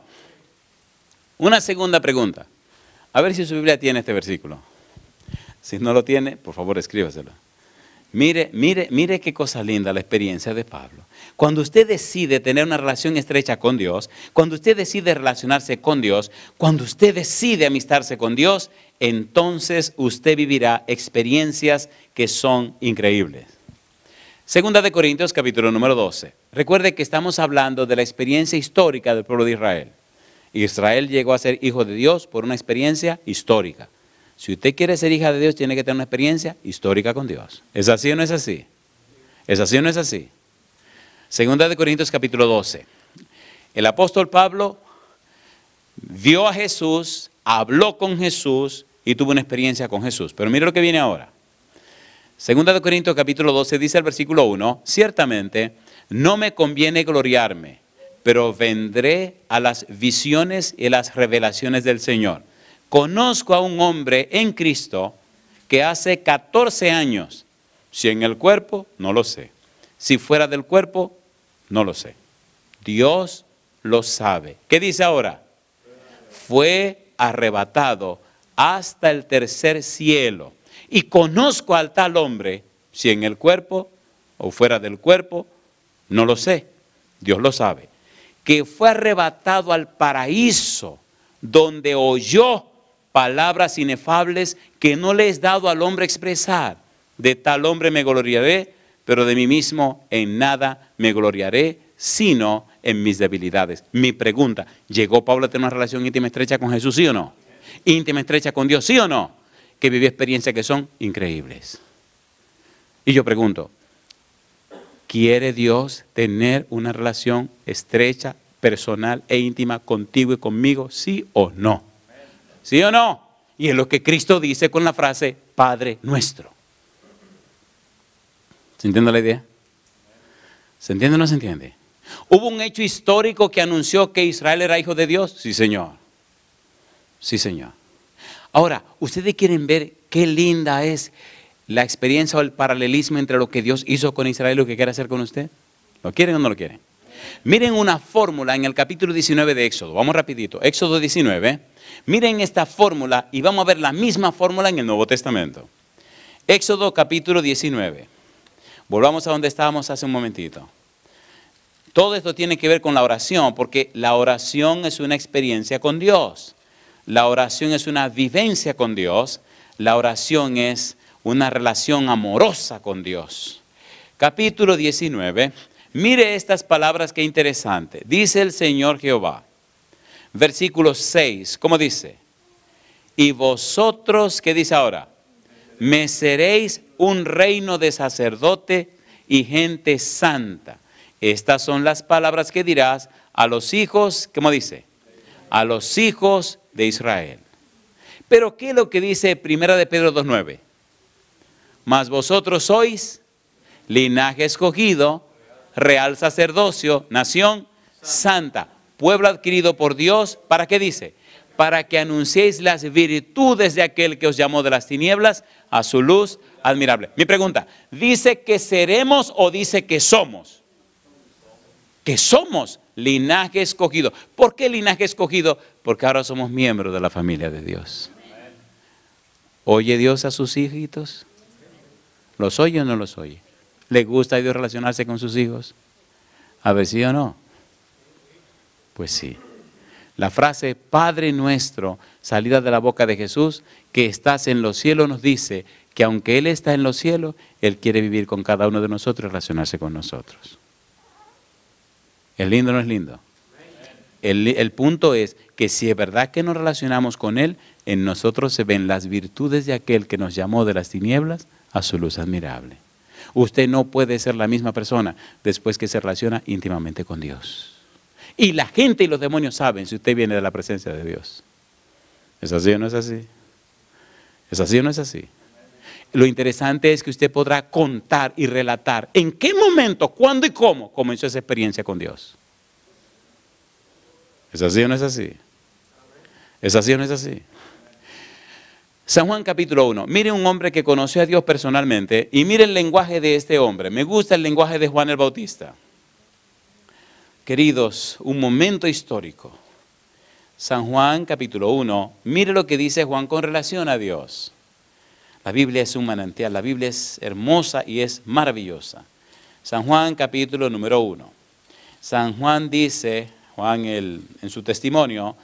Una segunda pregunta, a ver si su Biblia tiene este versículo. Si no lo tiene, por favor escríbaselo. Mire qué cosa linda la experiencia de Pablo. Cuando usted decide tener una relación estrecha con Dios, cuando usted decide relacionarse con Dios, cuando usted decide amistarse con Dios, entonces usted vivirá experiencias que son increíbles. Segunda de Corintios, capítulo número 12. Recuerde que estamos hablando de la experiencia histórica del pueblo de Israel. Israel llegó a ser hijo de Dios por una experiencia histórica. Si usted quiere ser hija de Dios, tiene que tener una experiencia histórica con Dios. ¿Es así o no es así? ¿Es así o no es así? Segunda de Corintios capítulo 12. El apóstol Pablo vio a Jesús, habló con Jesús y tuvo una experiencia con Jesús. Pero mire lo que viene ahora. Segunda de Corintios capítulo 12 dice el versículo 1, ciertamente no me conviene gloriarme, pero vendré a las visiones y las revelaciones del Señor. Conozco a un hombre en Cristo que hace 14 años, si en el cuerpo, no lo sé. Si fuera del cuerpo, no lo sé. Dios lo sabe. ¿Qué dice ahora? Fue arrebatado hasta el tercer cielo. Y conozco al tal hombre, si en el cuerpo o fuera del cuerpo, no lo sé. Dios lo sabe. Que fue arrebatado al paraíso, donde oyó palabras inefables que no le es dado al hombre expresar. De tal hombre me gloriaré, pero de mí mismo en nada me gloriaré, sino en mis debilidades. Mi pregunta, ¿llegó Pablo a tener una relación íntima estrecha con Jesús, sí o no? Íntima estrecha con Dios, sí o no? Que vivió experiencias que son increíbles. Y yo pregunto, ¿quiere Dios tener una relación estrecha, personal e íntima contigo y conmigo, sí o no? ¿Sí o no? Y es lo que Cristo dice con la frase, Padre nuestro. ¿Se entiende la idea? ¿Se entiende o no se entiende? ¿Hubo un hecho histórico que anunció que Israel era hijo de Dios? Sí, Señor. Sí, Señor. Ahora, ¿ustedes quieren ver qué linda es la experiencia o el paralelismo entre lo que Dios hizo con Israel y lo que quiere hacer con usted? ¿Lo quieren o no lo quieren? Miren una fórmula en el capítulo 19 de Éxodo. Vamos rapidito. Éxodo 19. Miren esta fórmula y vamos a ver la misma fórmula en el Nuevo Testamento. Éxodo capítulo 19. Volvamos a donde estábamos hace un momentito. Todo esto tiene que ver con la oración, porque la oración es una experiencia con Dios. La oración es una vivencia con Dios. La oración es una relación amorosa con Dios. Capítulo 19. Mire estas palabras, qué interesante. Dice el Señor Jehová. Versículo 6. ¿Cómo dice? Y vosotros, ¿qué dice ahora? Me seréis un reino de sacerdote y gente santa. Estas son las palabras que dirás a los hijos, ¿cómo dice? A los hijos de Israel. Pero ¿qué es lo que dice 1 de Pedro 2:9? Mas vosotros sois linaje escogido, real sacerdocio, nación santa, pueblo adquirido por Dios. ¿Para qué dice? Para que anunciéis las virtudes de aquel que os llamó de las tinieblas a su luz admirable. Mi pregunta, ¿dice que seremos o dice que somos? Que somos linaje escogido. ¿Por qué linaje escogido? Porque ahora somos miembros de la familia de Dios. ¿Oye Dios a sus hijitos? ¿Los oye o no los oye? ¿Le gusta a Dios relacionarse con sus hijos? A ver si o no. Pues sí. La frase Padre nuestro, salida de la boca de Jesús, que estás en los cielos, nos dice que aunque Él está en los cielos, Él quiere vivir con cada uno de nosotros y relacionarse con nosotros. ¿Es lindo o no es lindo? El punto es que si es verdad que nos relacionamos con Él, en nosotros se ven las virtudes de aquel que nos llamó de las tinieblas a su luz admirable. Usted no puede ser la misma persona después que se relaciona íntimamente con Dios. Y la gente y los demonios saben si usted viene de la presencia de Dios. ¿Es así o no es así? ¿Es así o no es así? Lo interesante es que usted podrá contar y relatar en qué momento, cuándo y cómo comenzó esa experiencia con Dios. ¿Es así o no es así? ¿Es así o no es así? San Juan capítulo 1. Mire un hombre que conoció a Dios personalmente y mire el lenguaje de este hombre. Me gusta el lenguaje de Juan el Bautista. Queridos, un momento histórico. San Juan capítulo 1. Mire lo que dice Juan con relación a Dios. La Biblia es un manantial, la Biblia es hermosa y es maravillosa. San Juan capítulo número 1. San Juan dice, Juan en su testimonio,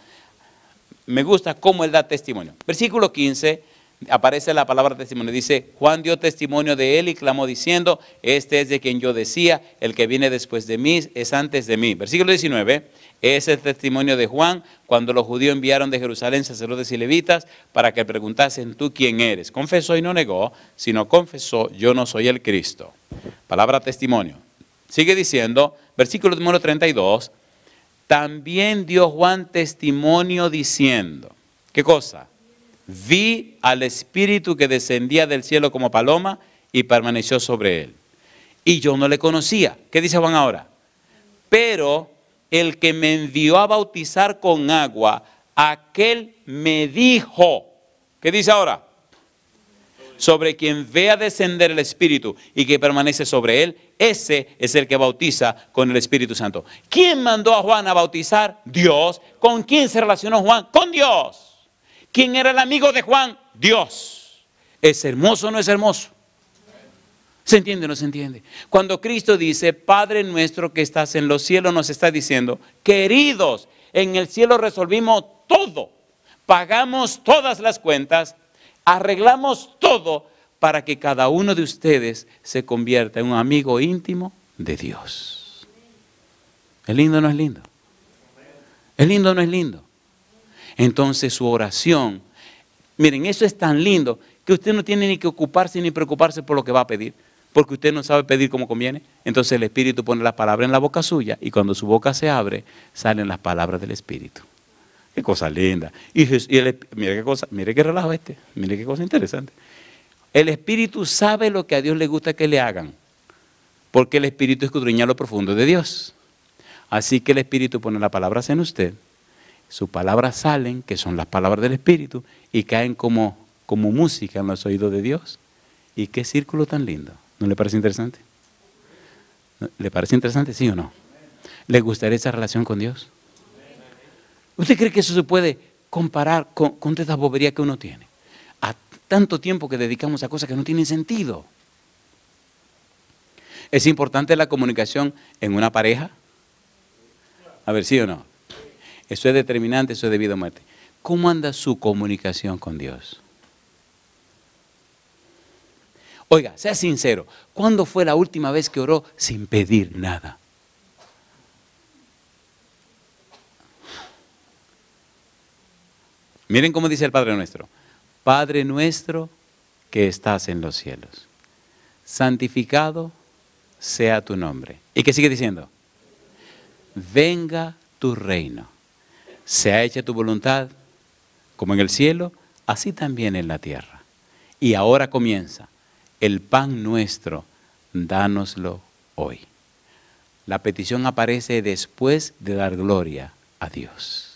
me gusta cómo él da testimonio. Versículo 15, aparece la palabra testimonio. Dice, Juan dio testimonio de él y clamó diciendo, este es de quien yo decía, el que viene después de mí es antes de mí. Versículo 19, es el testimonio de Juan cuando los judíos enviaron de Jerusalén sacerdotes y levitas para que preguntasen, ¿tú quién eres? Confesó y no negó, sino confesó, yo no soy el Cristo. Palabra testimonio. Sigue diciendo, versículo número 32, también dio Juan testimonio diciendo, ¿qué cosa? Vi al Espíritu que descendía del cielo como paloma y permaneció sobre él. Y yo no le conocía. ¿Qué dice Juan ahora? Pero el que me envió a bautizar con agua, aquel me dijo, ¿qué dice ahora? Sobre quien vea descender el Espíritu y que permanece sobre él, ese es el que bautiza con el Espíritu Santo. ¿Quién mandó a Juan a bautizar? Dios. ¿Con quién se relacionó Juan? Con Dios. ¿Quién era el amigo de Juan? Dios. ¿Es hermoso o no es hermoso? ¿Se entiende o no se entiende? Cuando Cristo dice, Padre nuestro que estás en los cielos, nos está diciendo, queridos, en el cielo resolvimos todo, pagamos todas las cuentas, arreglamos todo para que cada uno de ustedes se convierta en un amigo íntimo de Dios. ¿Es lindo o no es lindo? ¿Es lindo o no es lindo? Entonces su oración, miren, eso es tan lindo que usted no tiene ni que ocuparse ni preocuparse por lo que va a pedir, porque usted no sabe pedir como conviene. Entonces el Espíritu pone la palabra en la boca suya y cuando su boca se abre, salen las palabras del Espíritu. Qué cosa linda. Mire qué relajo mire qué cosa interesante. El Espíritu sabe lo que a Dios le gusta que le hagan, porque el Espíritu escudriña lo profundo de Dios. Así que el Espíritu pone las palabras en usted, sus palabras salen, que son las palabras del Espíritu, y caen como música en los oídos de Dios. ¿Y qué círculo tan lindo? ¿No le parece interesante? ¿Le parece interesante, sí o no? ¿Le gustaría esa relación con Dios? ¿Usted cree que eso se puede comparar con toda esa bobería que uno tiene? A tanto tiempo que dedicamos a cosas que no tienen sentido. ¿Es importante la comunicación en una pareja? A ver, ¿sí o no? Eso es determinante, eso es de vida o muerte. ¿Cómo anda su comunicación con Dios? Oiga, sea sincero, ¿cuándo fue la última vez que oró sin pedir nada? Miren cómo dice el Padre Nuestro. Padre nuestro que estás en los cielos, santificado sea tu nombre. ¿Y qué sigue diciendo? Venga tu reino, sea hecha tu voluntad, como en el cielo, así también en la tierra. Y ahora comienza, el pan nuestro, dánoslo hoy. La petición aparece después de dar gloria a Dios.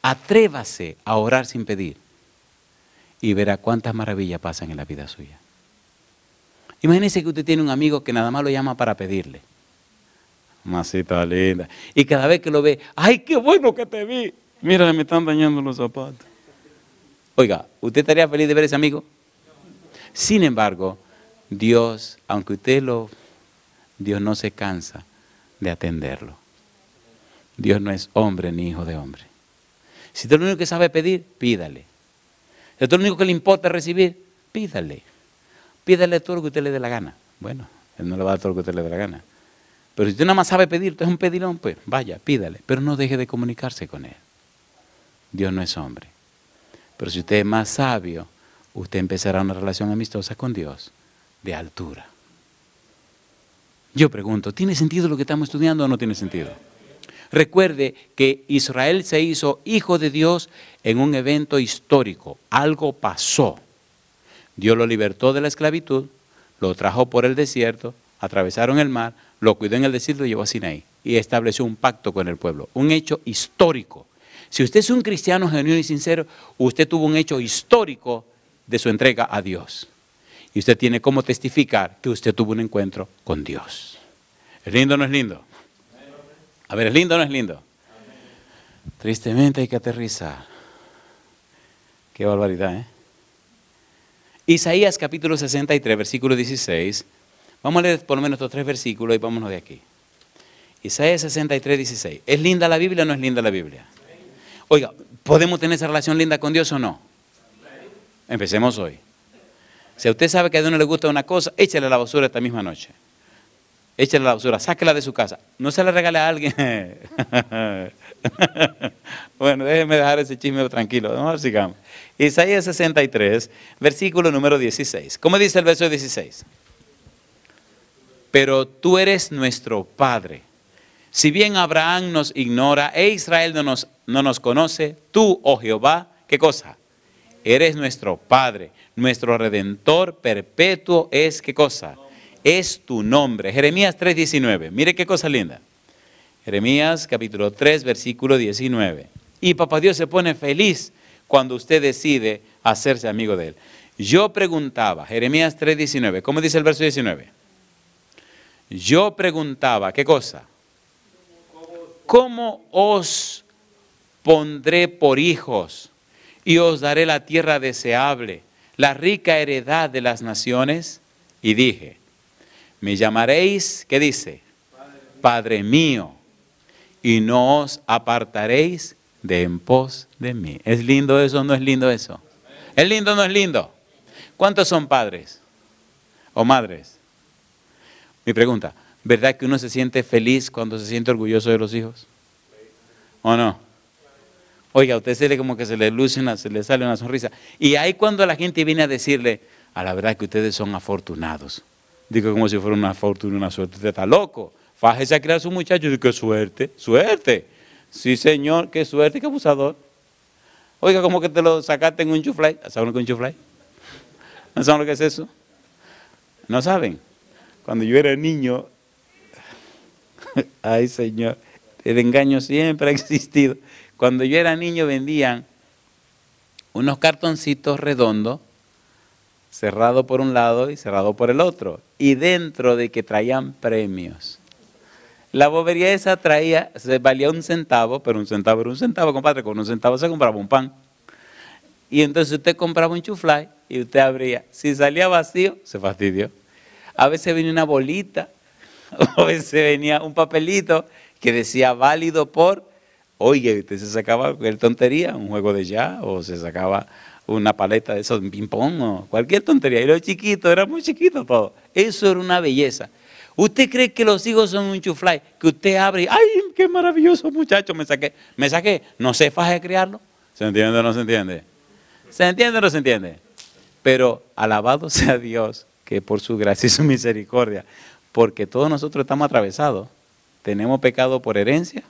Atrévase a orar sin pedir y verá cuántas maravillas pasan en la vida suya. Imagínese que usted tiene un amigo que nada más lo llama para pedirle. Masita linda. Y cada vez que lo ve, ¡ay, qué bueno que te vi! Mira, me están dañando los zapatos. Oiga, ¿usted estaría feliz de ver a ese amigo? Sin embargo, Dios, aunque Dios no se cansa de atenderlo. Dios no es hombre ni hijo de hombre. Si usted lo único que sabe pedir, pídale. Si usted lo único que le importa recibir, pídale. Pídale todo lo que usted le dé la gana. Bueno, Él no le va a dar todo lo que usted le dé la gana. Pero si usted nada más sabe pedir, usted es un pedilón, pues vaya, pídale. Pero no deje de comunicarse con Él. Dios no es hombre. Pero si usted es más sabio, usted empezará una relación amistosa con Dios de altura. Yo pregunto, ¿tiene sentido lo que estamos estudiando o no tiene sentido? Recuerde que Israel se hizo hijo de Dios en un evento histórico. Algo pasó. Dios lo libertó de la esclavitud, lo trajo por el desierto, atravesaron el mar, lo cuidó en el desierto y llevó a Sinaí. Y estableció un pacto con el pueblo. Un hecho histórico. Si usted es un cristiano genuino y sincero, usted tuvo un hecho histórico de su entrega a Dios. Y usted tiene como testificar que usted tuvo un encuentro con Dios. ¿Es lindo o no es lindo? A ver, ¿es lindo o no es lindo? Tristemente hay que aterrizar. Qué barbaridad, ¿eh? Isaías capítulo 63, versículo 16. Vamos a leer por lo menos estos 3 versículos y vámonos de aquí. Isaías 63, 16. ¿Es linda la Biblia o no es linda la Biblia? Oiga, ¿podemos tener esa relación linda con Dios o no? Empecemos hoy. Si usted sabe que a Dios no le gusta una cosa, échale a la basura esta misma noche. Échale a la basura, sáquela de su casa. No se la regale a alguien. Bueno, déjeme dejar ese chisme tranquilo. Vamos a ver, sigamos. Isaías 63, versículo número 16. ¿Cómo dice el verso 16? Pero tú eres nuestro Padre. Si bien Abraham nos ignora e Israel no nos conoce, tú, oh Jehová, ¿qué cosa? Eres nuestro Padre, nuestro Redentor perpetuo es, ¿qué cosa? Es tu nombre. Jeremías 3:19. Mire qué cosa linda. Jeremías capítulo 3, versículo 19. Y Papá Dios se pone feliz cuando usted decide hacerse amigo de Él. Yo preguntaba, Jeremías 3:19. ¿Cómo dice el verso 19? Yo preguntaba, ¿qué cosa? ¿Cómo os pondré por hijos y os daré la tierra deseable, la rica heredad de las naciones? Y dije, me llamaréis, ¿qué dice? Padre mío, y no os apartaréis de en pos de mí. ¿Es lindo eso o no es lindo eso? ¿Es lindo o no es lindo? ¿Cuántos son padres o madres? Mi pregunta, ¿verdad que uno se siente feliz cuando se siente orgulloso de los hijos? ¿O no? Oiga, a usted se le como que se le luce se le sale una sonrisa. Y ahí cuando la gente viene a decirle, a la verdad que ustedes son afortunados. Digo como si fuera una fortuna, una suerte. Usted está loco. Fájese a criar a su muchacho. Digo, qué suerte, suerte. Sí, señor, qué suerte, qué abusador. Oiga, como que te lo sacaste en un chuflay. ¿Saben lo que es un chuflay? ¿No saben lo que es eso? ¿No saben? Cuando yo era niño, Ay, Señor, el engaño siempre ha existido. Cuando yo era niño vendían unos cartoncitos redondos, cerrado por un lado y cerrado por el otro, y dentro de que traían premios. La bobería esa valía 1 centavo, pero 1 centavo era 1 centavo, compadre, con 1 centavo se compraba un pan. Y entonces usted compraba un chuflay y usted abría. Si salía vacío, se fastidió. A veces venía una bolita, a veces venía un papelito que decía válido por, oye, usted se sacaba cualquier tontería, un juego de ya, o se sacaba una paleta de esos, un ping-pong, o cualquier tontería. Y los chiquitos, era muy chiquito todo. Eso era una belleza. ¿Usted cree que los hijos son un chuflay? Que usted abre y, ¡ay, qué maravilloso muchacho! Me saqué. ¿No se faje de criarlo? ¿Se entiende o no se entiende? ¿Se entiende o no se entiende? Pero alabado sea Dios, que por su gracia y su misericordia, porque todos nosotros estamos atravesados. Tenemos pecado por herencia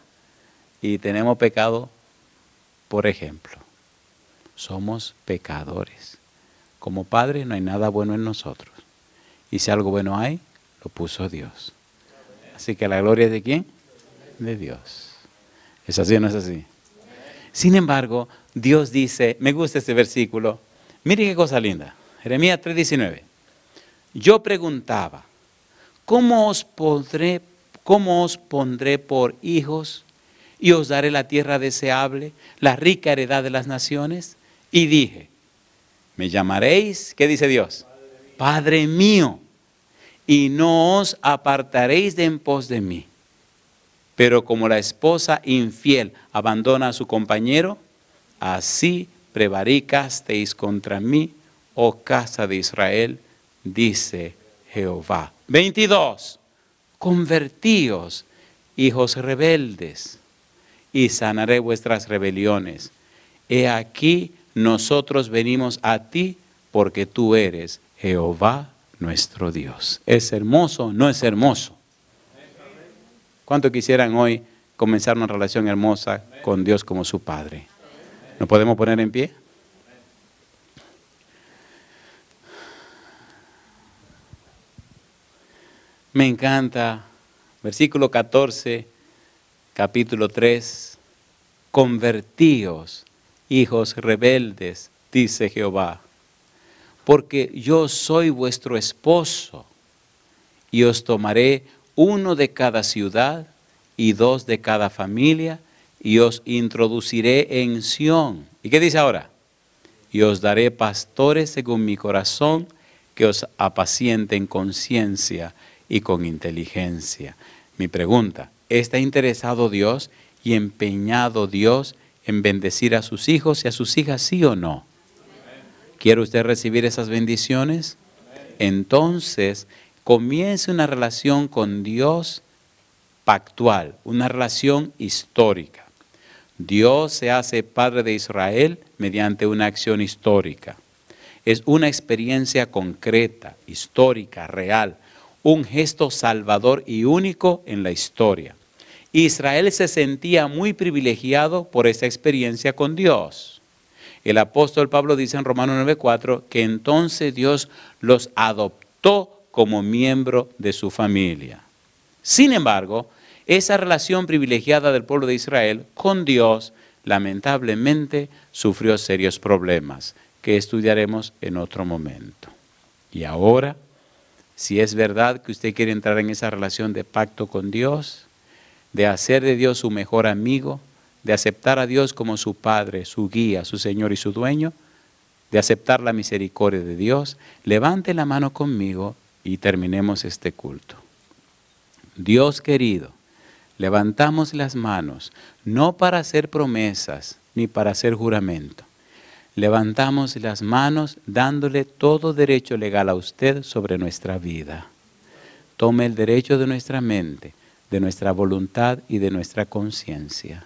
y tenemos pecado por ejemplo. Somos pecadores. Como padres no hay nada bueno en nosotros. Y si algo bueno hay, lo puso Dios. Así que la gloria es ¿de quién? De Dios. ¿Es así o no es así? Sin embargo, Dios dice, me gusta este versículo, mire qué cosa linda, Jeremías 3:19. Yo preguntaba, ¿cómo os pondré por hijos y os daré la tierra deseable, la rica heredad de las naciones? Y dije, me llamaréis, ¿qué dice Dios? Padre mío, y no os apartaréis de en pos de mí. Pero como la esposa infiel abandona a su compañero, así prevaricasteis contra mí, oh casa de Israel, dice Jehová. 22. Convertíos, hijos rebeldes, y sanaré vuestras rebeliones. He aquí, nosotros venimos a ti, porque tú eres Jehová nuestro Dios. ¿Es hermoso? ¿No es hermoso? ¿Cuánto quisieran hoy comenzar una relación hermosa con Dios como su Padre? ¿Nos podemos poner en pie? Me encanta, versículo 14, capítulo 3, convertíos, hijos rebeldes, dice Jehová, porque yo soy vuestro esposo, y os tomaré 1 de cada ciudad y 2 de cada familia, y os introduciré en Sión. ¿Y qué dice ahora? Y os daré pastores según mi corazón, que os apacienten con ciencia y con inteligencia. Mi pregunta, ¿está interesado Dios y empeñado Dios en bendecir a sus hijos y a sus hijas, sí o no? ¿Quiere usted recibir esas bendiciones? Entonces, comience una relación con Dios pactual, una relación histórica. Dios se hace Padre de Israel mediante una acción histórica. Es una experiencia concreta, histórica, real, un gesto salvador y único en la historia. Israel se sentía muy privilegiado por esa experiencia con Dios. El apóstol Pablo dice en Romanos 9:4 que entonces Dios los adoptó como miembro de su familia. Sin embargo, esa relación privilegiada del pueblo de Israel con Dios, lamentablemente, sufrió serios problemas que estudiaremos en otro momento. Y ahora, si es verdad que usted quiere entrar en esa relación de pacto con Dios, de hacer de Dios su mejor amigo, de aceptar a Dios como su Padre, su guía, su Señor y su dueño, de aceptar la misericordia de Dios, levante la mano conmigo y terminemos este culto. Dios querido, levantamos las manos, no para hacer promesas ni para hacer juramento. Levantamos las manos dándole todo derecho legal a usted sobre nuestra vida. Tome el derecho de nuestra mente, de nuestra voluntad y de nuestra conciencia.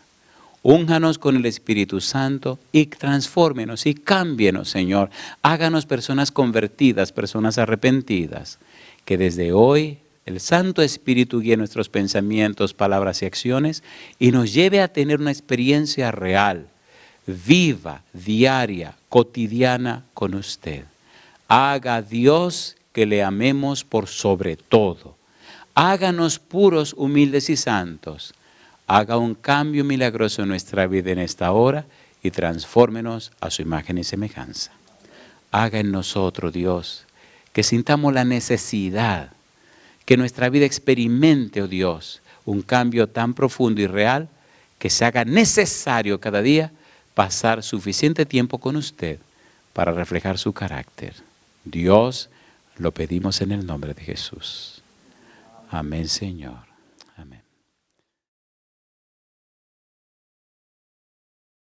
Únjanos con el Espíritu Santo y transfórmenos y cámbienos, Señor. Háganos personas convertidas, personas arrepentidas, que desde hoy el Santo Espíritu guíe nuestros pensamientos, palabras y acciones y nos lleve a tener una experiencia real, viva, diaria, cotidiana con usted. Haga Dios que le amemos por sobre todo. Háganos puros, humildes y santos. Haga un cambio milagroso en nuestra vida en esta hora y transfórmenos a su imagen y semejanza. Haga en nosotros, Dios, que sintamos la necesidad, que nuestra vida experimente, oh Dios, un cambio tan profundo y real que se haga necesario cada día pasar suficiente tiempo con usted para reflejar su carácter. Dios, lo pedimos en el nombre de Jesús. Amén, Señor.